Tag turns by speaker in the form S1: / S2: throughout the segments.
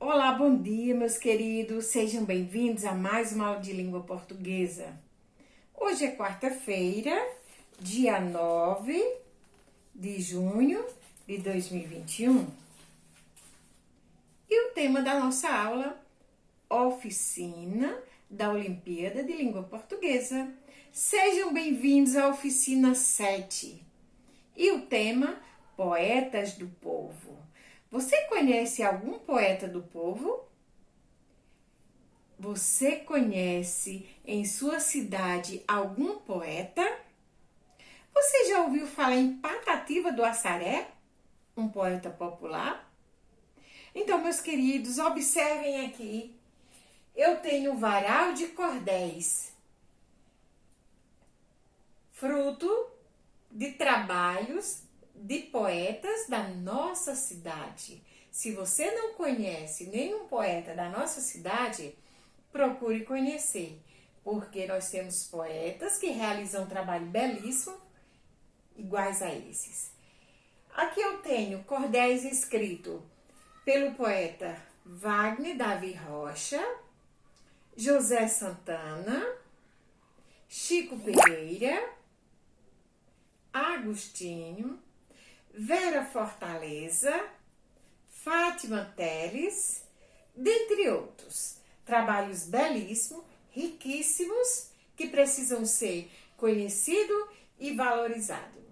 S1: Olá, bom dia, meus queridos. Sejam bem-vindos a mais uma aula de língua portuguesa. Hoje é quarta-feira, dia 9 de junho de 2021. E o tema da nossa aula, oficina da Olimpíada de Língua Portuguesa. Sejam bem-vindos à oficina 7. E o tema, poetas do povo. Você conhece algum poeta do povo? Você conhece em sua cidade algum poeta? Você já ouviu falar em Patativa do Assaré, um poeta popular? Então, meus queridos, observem aqui. Eu tenho um varal de cordéis, fruto de trabalhos de poetas da nossa cidade. Se você não conhece nenhum poeta da nossa cidade, procure conhecer, porque nós temos poetas que realizam um trabalho belíssimo, iguais a esses. Aqui eu tenho cordéis escrito pelo poeta Wagner Davi Rocha, José Santana, Chico Pereira, Agostinho, Vera Fortaleza, Fátima Teles, dentre outros. Trabalhos belíssimos, riquíssimos, que precisam ser conhecidos e valorizados.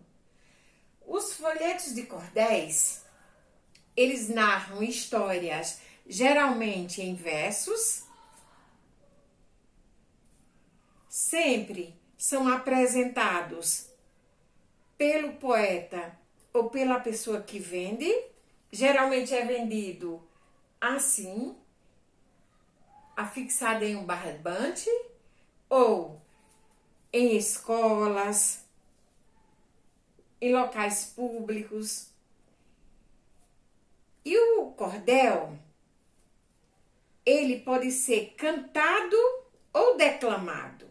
S1: Os folhetos de cordéis, eles narram histórias geralmente em versos, sempre são apresentados pelo poeta ou pela pessoa que vende. Geralmente é vendido assim, afixado em um barbante ou em escolas, em locais públicos. E o cordel, ele pode ser cantado ou declamado.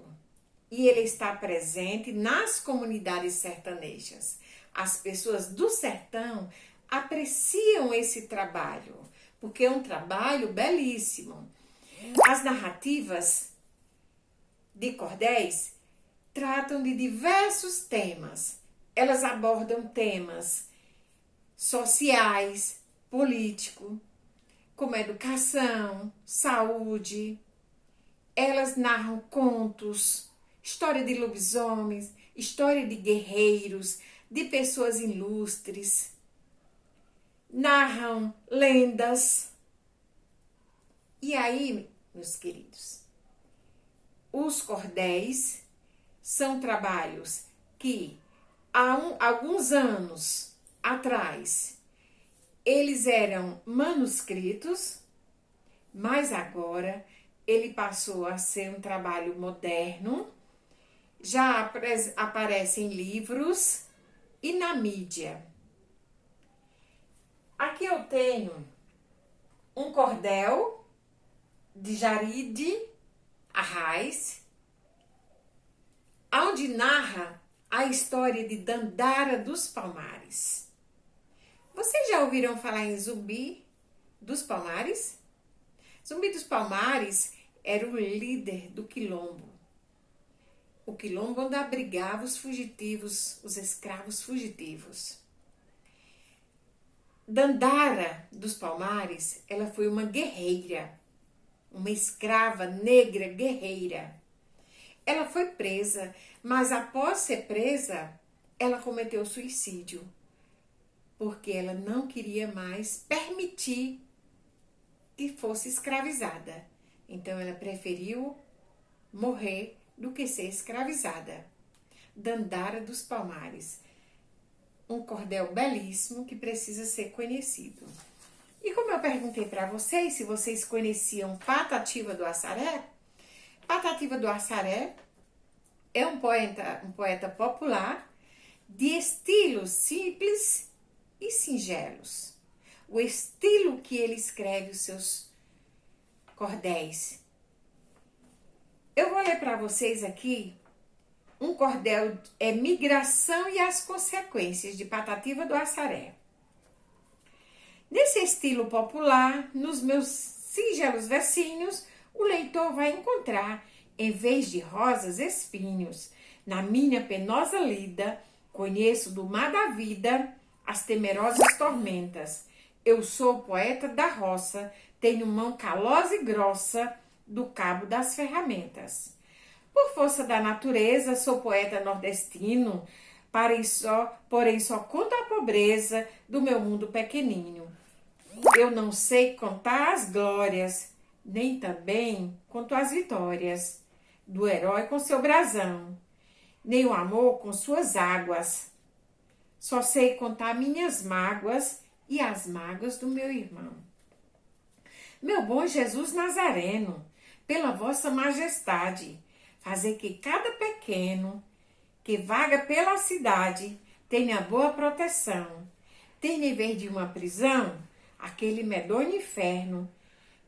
S1: E ele está presente nas comunidades sertanejas. As pessoas do sertão apreciam esse trabalho, porque é um trabalho belíssimo. As narrativas de cordéis tratam de diversos temas. Elas abordam temas sociais, políticos, como educação, saúde. Elas narram contos, história de lobisomens, história de guerreiros, de pessoas ilustres. Narram lendas. E aí, meus queridos, os cordéis são trabalhos que há alguns anos atrás eles eram manuscritos, mas agora ele passou a ser um trabalho moderno. Já aparecem livros e na mídia. Aqui eu tenho um cordel de Jaride Arraes, onde narra a história de Dandara dos Palmares. Vocês já ouviram falar em Zumbi dos Palmares? Zumbi dos Palmares era o líder do quilombo. O quilombo onde abrigava os fugitivos, os escravos fugitivos. Dandara dos Palmares, ela foi uma guerreira, uma escrava negra guerreira. Ela foi presa, mas após ser presa, ela cometeu suicídio, porque ela não queria mais permitir que fosse escravizada. Então ela preferiu morrer do que ser escravizada. Dandara dos Palmares, um cordel belíssimo que precisa ser conhecido. E como eu perguntei para vocês se vocês conheciam Patativa do Assaré, Patativa do Assaré é um poeta popular de estilos simples e singelos. O estilo que ele escreve os seus cordéis. Eu vou ler para vocês aqui um cordel, Migração e as Consequências, de Patativa do Assaré. Nesse estilo popular, nos meus singelos versinhos, o leitor vai encontrar, em vez de rosas, espinhos. Na minha penosa lida, conheço do mar da vida as temerosas tormentas. Eu sou poeta da roça, tenho mão calosa e grossa do cabo das ferramentas. Por força da natureza, sou poeta nordestino, porém só conto a pobreza do meu mundo pequenino. Eu não sei contar as glórias, nem também conto as vitórias do herói com seu brasão, nem o amor com suas águas. Só sei contar minhas mágoas e as mágoas do meu irmão. Meu bom Jesus Nazareno, pela vossa majestade, fazer que cada pequeno que vaga pela cidade tenha boa proteção, tenha em vez de uma prisão aquele medonho inferno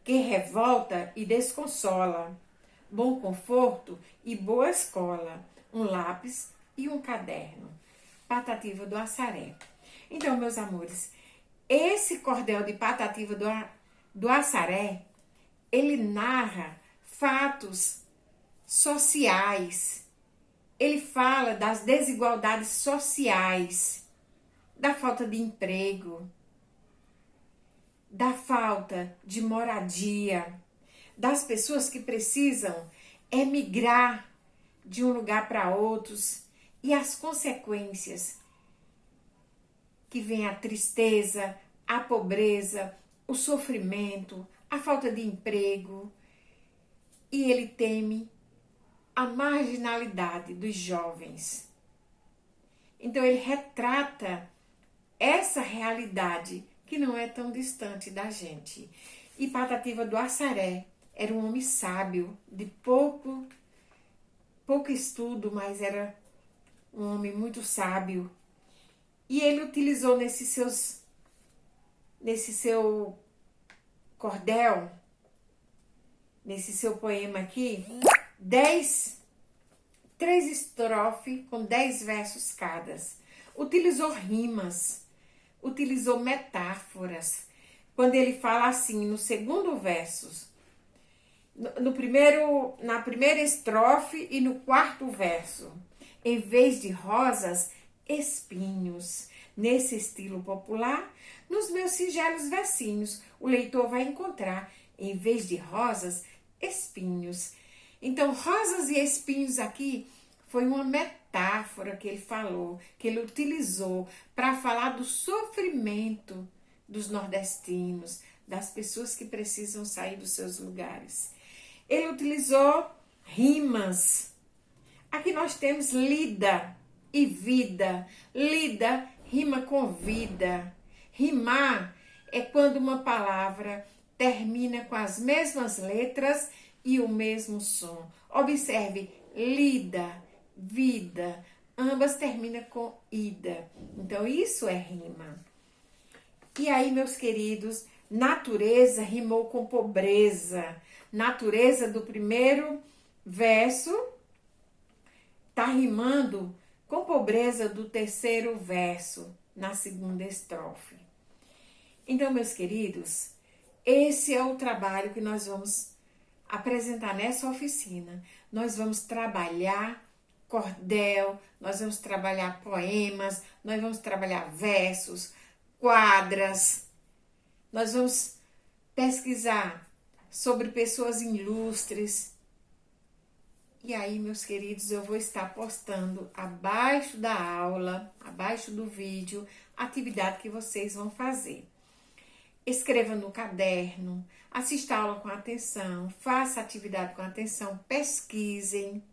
S1: que revolta e desconsola, bom conforto e boa escola, um lápis e um caderno. Patativa do Assaré. Então, meus amores, esse cordel de Patativa do Assaré, ele narra fatos sociais. Ele fala das desigualdades sociais, da falta de emprego, da falta de moradia, das pessoas que precisam emigrar de um lugar para outros e as consequências que vem a tristeza, a pobreza, o sofrimento, a falta de emprego. E ele teme a marginalidade dos jovens. Então ele retrata essa realidade que não é tão distante da gente. E Patativa do Assaré era um homem sábio, de pouco estudo, mas era um homem muito sábio. E ele utilizou nesse seu cordel, nesse seu poema aqui, 3 estrofes com 10 versos cada. Utilizou rimas, utilizou metáforas. Quando ele fala assim, no segundo verso, na primeira estrofe e no quarto verso, em vez de rosas, espinhos. Nesse estilo popular, nos meus singelos versinhos, o leitor vai encontrar, em vez de rosas, espinhos. Então, rosas e espinhos aqui foi uma metáfora que ele falou, que ele utilizou para falar do sofrimento dos nordestinos, das pessoas que precisam sair dos seus lugares. Ele utilizou rimas. Aqui nós temos lida e vida. Lida rima com vida. Rimar é quando uma palavra termina com as mesmas letras e o mesmo som. Observe, lida, vida, ambas terminam com ida. Então, isso é rima. E aí, meus queridos, natureza rimou com pobreza. Natureza do primeiro verso está rimando com pobreza do terceiro verso, na segunda estrofe. Então, meus queridos, esse é o trabalho que nós vamos apresentar nessa oficina. Nós vamos trabalhar cordel, nós vamos trabalhar poemas, nós vamos trabalhar versos, quadras. Nós vamos pesquisar sobre pessoas ilustres. E aí, meus queridos, eu vou estar postando abaixo da aula, abaixo do vídeo, a atividade que vocês vão fazer. Escreva no caderno, assista a aula com atenção, faça a atividade com atenção, pesquisem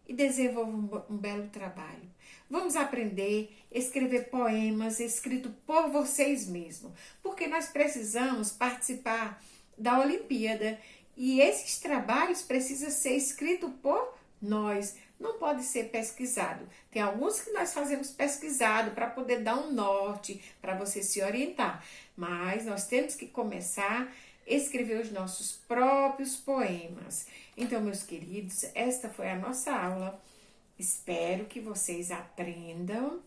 S1: e desenvolvam um belo trabalho. Vamos aprender a escrever poemas escritos por vocês mesmos, porque nós precisamos participar da Olimpíada e esses trabalhos precisam ser escritos por nós, não pode ser pesquisado. Tem alguns que nós fazemos pesquisado para poder dar um norte, para você se orientar, mas nós temos que começar a escrever os nossos próprios poemas. Então, meus queridos, esta foi a nossa aula. Espero que vocês aprendam.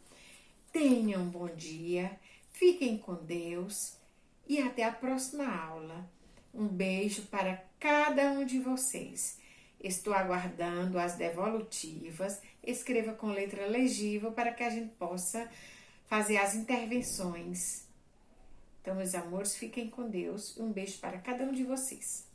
S1: Tenham um bom dia. Fiquem com Deus. e até a próxima aula. Um beijo para cada um de vocês. Estou aguardando as devolutivas. Escreva com letra legível para que a gente possa fazer as intervenções. Então, meus amores, fiquem com Deus. Um beijo para cada um de vocês.